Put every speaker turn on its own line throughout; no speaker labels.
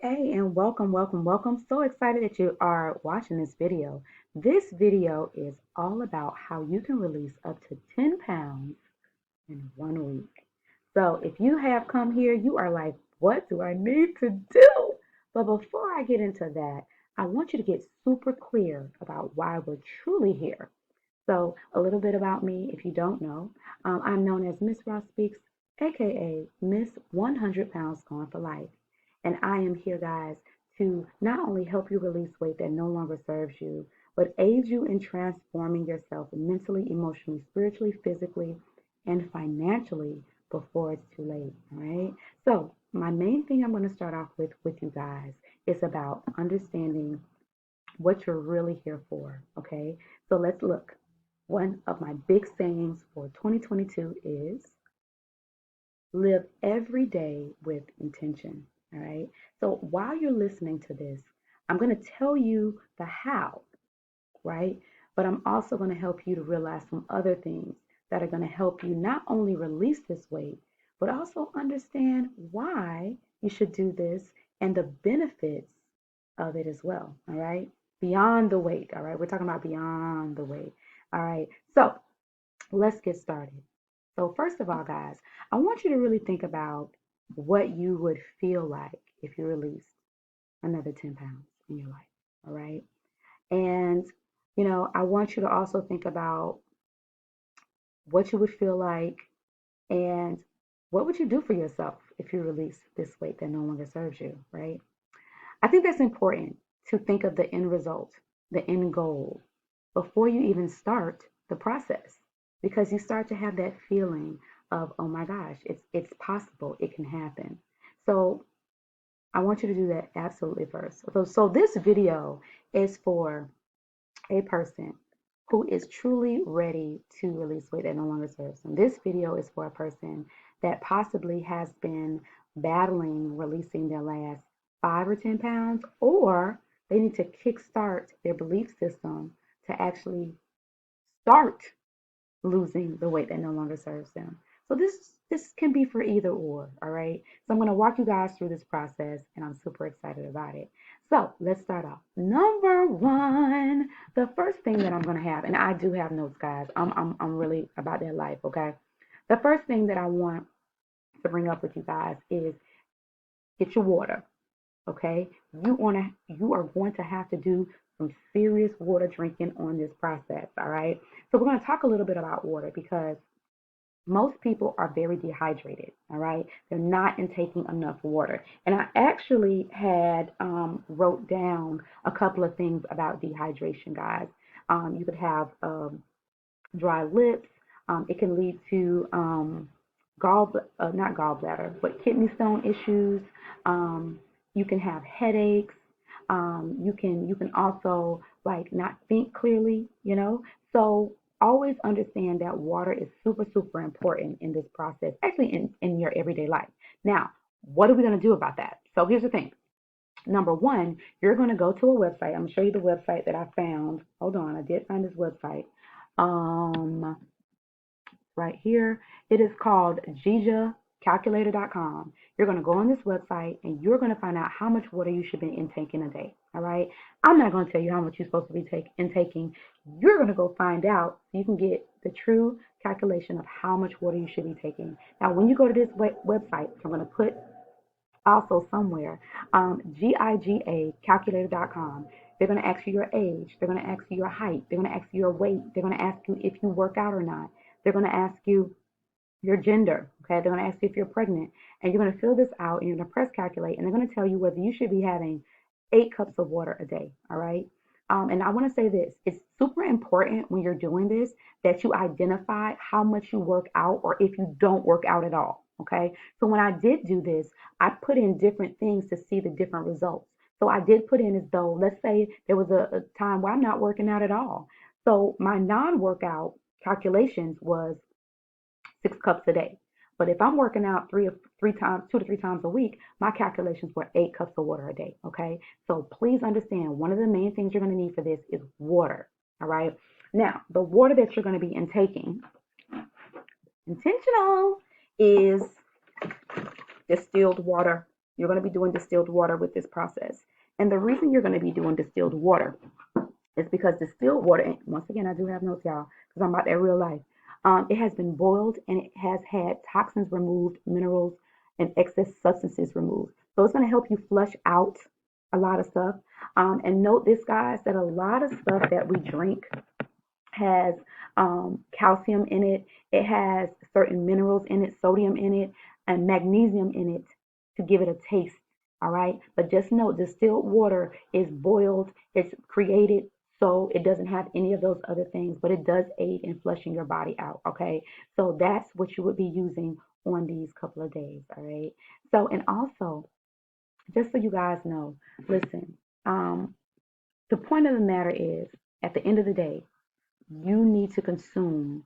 And welcome. So excited that you are watching this video. This video is all about how you can release up to 10 pounds in 1 week. So if you have come here, you are like, what do I need to do? But before I get into that, I want you to get super clear about why we're truly here. So a little bit about me, if you don't know, I'm known as Miss Ross Speaks, aka Miss 100 Pounds Gone for Life. And I am here, guys, to not only help you release weight that no longer serves you, but aid you in transforming yourself mentally, emotionally, spiritually, physically, and financially before it's too late. All right. So my main thing I'm going to start off with you guys is about understanding what you're really here for. Okay. So let's look. One of my big sayings for 2022 is live every day with intention. All right. So while you're listening to this, I'm going to tell you the how, right? But I'm also going to help you to realize some other things that are going to help you not only release this weight, but also understand why you should do this and the benefits of it as well. All right. Beyond the weight. All right. We're talking about beyond the weight. All right. So let's get started. So, first of all, guys, I want you to really think about what you would feel like if you released another 10 pounds in your life. All right. And, I want you to also think about what you would feel like and what would you do for yourself if you release this weight that no longer serves you, right? I think that's important to think of the end result, the end goal, before you even start the process, because you start to have that feeling of, oh my gosh, it's possible, it can happen. So I want you to do that absolutely first. So this video is for a person who is truly ready to release weight that no longer serves them. This video is for a person that possibly has been battling releasing their last 5 or 10 pounds, or they need to kickstart their belief system to actually start losing the weight that no longer serves them. So this can be for either or, all right? So I'm going to walk you guys through this process and I'm super excited about it. So let's start off. Number one, the first thing that I'm going to have, and I do have notes, guys. I'm really about that life, okay? The first thing that I want to bring up with you guys is get your water, okay? You are going to have to do some serious water drinking on this process, all right? So we're going to talk a little bit about water because most people are very dehydrated, all right? They're not intaking enough water. And I actually had wrote down a couple of things about dehydration, guys. You could have dry lips. It can lead to not gallbladder, but kidney stone issues. You can have headaches. You can also like not think clearly, So always understand that water is super, super important in this process, actually in your everyday life. Now, what are we going to do about that? So here's the thing. Number one, you're going to go to a website. I'm going to show you the website that I found. Hold on, I did find this website. Um, right here. It is called GijaCalculator.com. You're going to go on this website and you're going to find out how much water you should be intaking a day. All right. I'm not going to tell you how much you're supposed to be intaking. You're going to go find out so you can get the true calculation of how much water you should be taking. Now, when you go to this website, I'm going to put also somewhere, GIGAcalculator.com. They're going to ask you your age. They're going to ask you your height. They're going to ask you your weight. They're going to ask you if you work out or not. They're going to ask you your gender. Okay, they're going to ask you if you're pregnant, and you're going to fill this out, and you're going to press calculate, and they're going to tell you whether you should be having 8 cups of water a day. All right. And I want to say this: it's super important when you're doing this that you identify how much you work out, or if you don't work out at all. Okay. So when I did do this, I put in different things to see the different results. So I did put in as though, let's say there was a time where I'm not working out at all. So my non-workout calculations was 6 cups a day. But if I'm working out three times, 2 to 3 times a week, my calculations were 8 cups of water a day. Okay. So please understand one of the main things you're going to need for this is water. All right. Now, the water that you're going to be intaking, intentional, is distilled water. You're going to be doing distilled water with this process. And the reason you're going to be doing distilled water is because distilled water, and once again, I do have notes, y'all, because I'm about that real life. It has been boiled and it has had toxins removed, minerals, and excess substances removed. So it's going to help you flush out a lot of stuff. And note this, guys, that a lot of stuff that we drink has calcium in it. It has certain minerals in it, sodium in it, and magnesium in it to give it a taste. All right. But just note distilled water is boiled, it's created so it doesn't have any of those other things, but it does aid in flushing your body out. Okay. So that's what you would be using on these couple of days. All right. So, and also, just so you guys know, listen, the point of the matter is at the end of the day, you need to consume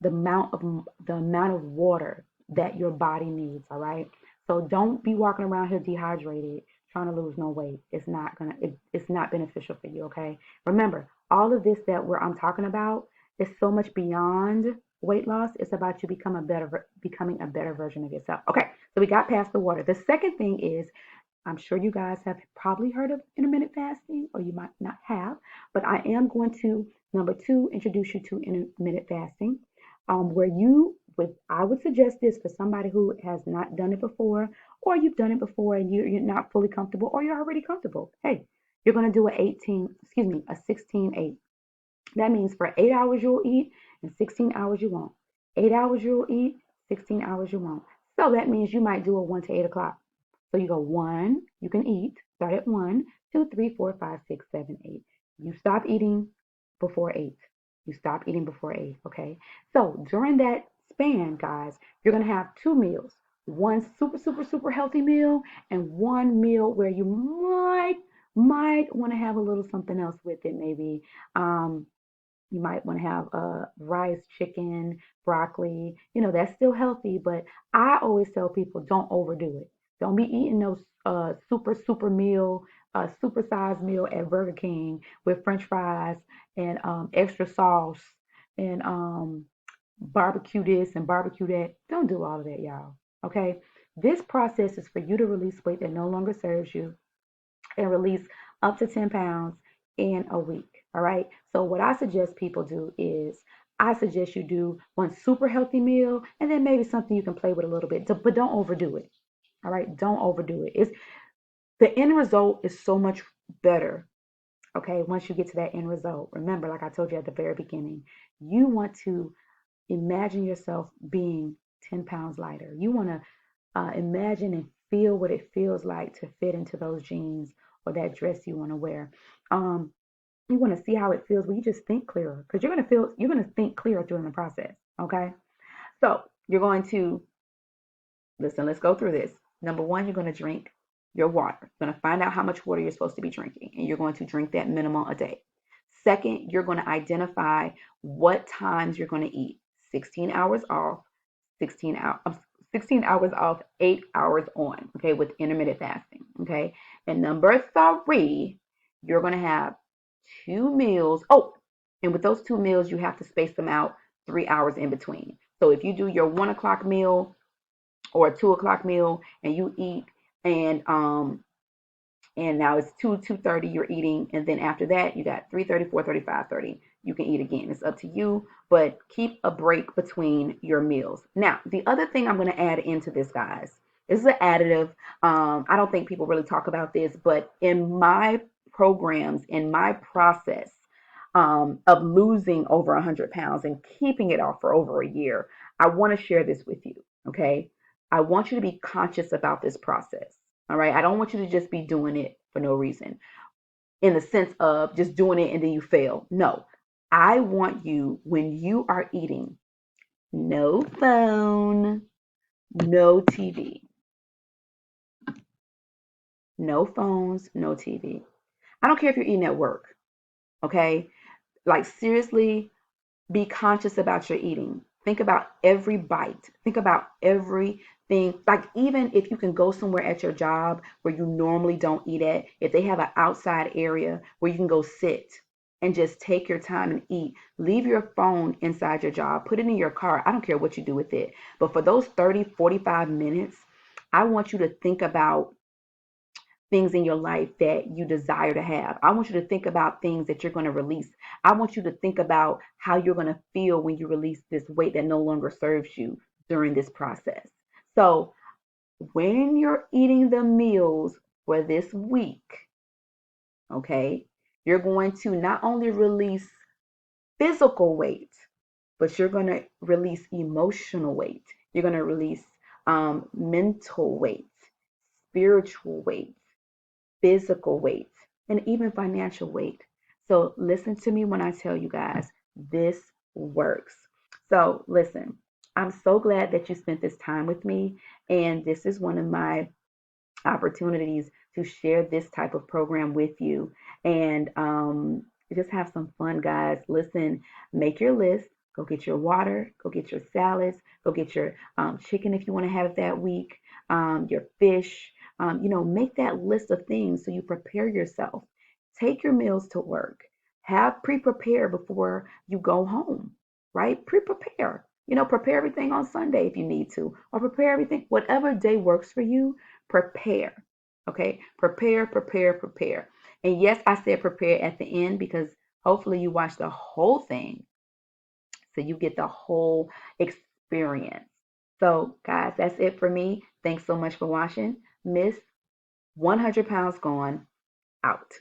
the amount of water that your body needs. All right. So don't be walking around here dehydrated trying to lose no weight. It's not beneficial for you. Okay. Remember, all of this that I'm talking about is so much beyond weight loss. It's about you becoming a better version of yourself. Okay. So we got past the water. The second thing is, I'm sure you guys have probably heard of intermittent fasting, or you might not have, but I am going to, number two, introduce you to intermittent fasting, where I would suggest this for somebody who has not done it before, or you've done it before and you're not fully comfortable, or you're already comfortable. Hey, you're going to do a 16-8. That means for 8 hours you'll eat and 16 hours you won't. 8 hours you'll eat, 16 hours you won't. So that means you might do a 1 to 8 o'clock. So you go 1, you can eat, start at 1, 2, 3, 4, 5, 6, 7, 8. You stop eating before 8. You stop eating before 8, okay? So during that span, guys, you're going to have two meals. One super, super, super healthy meal and one meal where you might want to have a little something else with it, maybe. You might want to have rice, chicken, broccoli. That's still healthy, but I always tell people don't overdo it. Don't be eating those super meal, super size meal at Burger King with French fries and extra sauce and barbecue this and barbecue that. Don't do all of that, y'all. Okay? This process is for you to release weight that no longer serves you and release up to 10 pounds in a week. All right. So, what I suggest people do is I suggest you do one super healthy meal and then maybe something you can play with a little bit, but don't overdo it. All right. Don't overdo it. The end result is so much better. Okay. Once you get to that end result, remember, like I told you at the very beginning, you want to imagine yourself being 10 pounds lighter. You want to imagine and feel what it feels like to fit into those jeans or that dress you want to wear. Um, you want to see how it feels when you just think clearer, because you're going to think clearer during the process. Okay. So you're going to listen, let's go through this. Number one, you're going to drink your water. You're going to find out how much water you're supposed to be drinking, and you're going to drink that minimum a day. Second, you're going to identify what times you're going to eat. 16 hours off, 16 hours off, 8 hours on, okay, with intermittent fasting, okay. And number three, you're going to have two meals. Oh, and with those two meals, you have to space them out 3 hours in between. So if you do your 1 o'clock meal or a 2 o'clock meal and you eat and now it's 2:30 you're eating, and then after that you got 3:30, 4:30, 5:30 you can eat again. It's up to you, but keep a break between your meals. Now the other thing I'm going to add into this, guys, this is an additive. I don't think people really talk about this, but in my programs, in my process of losing over 100 pounds and keeping it off for over a year, I want to share this with you. Okay, I want you to be conscious about this process. All right. I don't want you to just be doing it for no reason, in the sense of just doing it and then you fail. No, I want you, when you are eating, no phone, no TV, no phones, no TV. I don't care if you're eating at work. Okay. Like, seriously, be conscious about your eating. Think about every bite. Think about everything. Like, even if you can go somewhere at your job where you normally don't eat at, if they have an outside area where you can go sit and just take your time and eat, leave your phone inside your job, put it in your car. I don't care what you do with it. But for those 30, 45 minutes, I want you to think about things in your life that you desire to have. I want you to think about things that you're going to release. I want you to think about how you're going to feel when you release this weight that no longer serves you during this process. So, when you're eating the meals for this week, okay, you're going to not only release physical weight, but you're going to release emotional weight. You're going to release mental weight, spiritual weight, physical weight, and even financial weight. So listen to me when I tell you guys, this works. So listen, I'm so glad that you spent this time with me. And this is one of my opportunities to share this type of program with you and just have some fun, guys. Listen, make your list. Go get your water, go get your salads, go get your chicken if you want to have it that week, your fish. Make that list of things so you prepare yourself. Take your meals to work. Have pre-prepare before you go home, right? Pre-prepare. Prepare everything on Sunday if you need to, or prepare everything, whatever day works for you. Prepare. Okay, prepare, prepare, prepare. And yes, I said prepare at the end because hopefully you watch the whole thing so you get the whole experience. So, guys, that's it for me. Thanks so much for watching. Miss 100 Pounds Gone out.